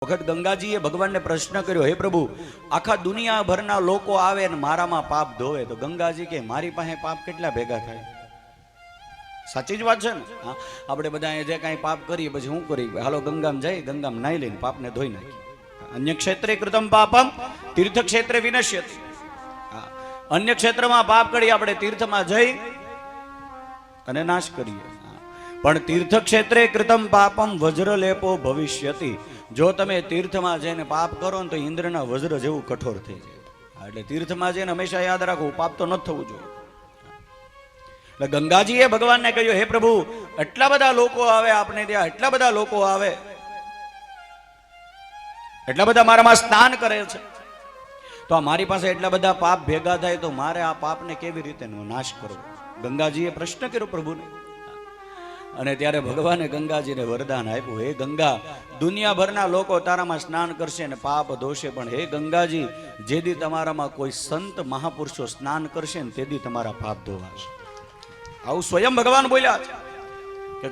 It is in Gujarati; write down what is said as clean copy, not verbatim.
વખત ગંગાજીએ ભગવાનને પ્રશ્ન કર્યો, હે પ્રભુ, આખા દુનિયાભરના લોકો આવે ને મારામાં પાપ ધોવે, તો ગંગાજી કે મારી પાસે પાપ કેટલા ભેગા થાય? સાચી જ વાત છે ને. હા, આપણે બધા જે કાંઈ પાપ કરીએ પછી શું કરી, હાલો ગંગામાં જઈ ગંગામાં નાઈ લઈને પાપને ધોઈ નાખીએ. અન્ય ક્ષેત્રે કૃતમ પાપમ તીર્થ ક્ષેત્રે વિનશ્યતિ. હા, અન્ય ક્ષેત્રમાં પાપ કરી આપણે તીર્થમાં જઈ અને નાશ કરીએ. પણ તીર્થ ક્ષેત્રે કૃતમ પાપમ વજ્રલેપો ભવિષ્યતિ. જો તમે તીર્થમાં જઈને પાપ કરો ને તો ઇન્દ્રના વજ્ર જેવું કઠોર થઈ જાય. એટલે તીર્થમાં જઈને હંમેશા યાદ રાખવું, પાપ તો ન થવું જોઈએ. એટલે ગંગાજીએ ભગવાનને કહ્યું, હે પ્રભુ, એટલા બધા લોકો આવે આપણે ત્યાં, એટલા બધા લોકો આવે, એટલા બધા મારામાં સ્નાન કરે છે, તો આ મારી પાસે એટલા બધા પાપ ભેગા થાય તો મારે આ પાપને કેવી રીતે નાશ કરવો? ગંગાજીએ પ્રશ્ન કર્યો પ્રભુને. અને ત્યારે ભગવાને ગંગાજીને વરદાન આપ્યું, હે ગંગા, દુનિયાભરના લોકો તારામાં સ્નાન કરશે અને પાપ ધોશે, પણ હે ગંગાજી, જેદી તમારામાં કોઈ સંત મહાપુરુષો સ્નાન કરશે ને તેદી તમારા પાપ ધોવાશે. આવું સ્વયં ભગવાન બોલ્યા છે.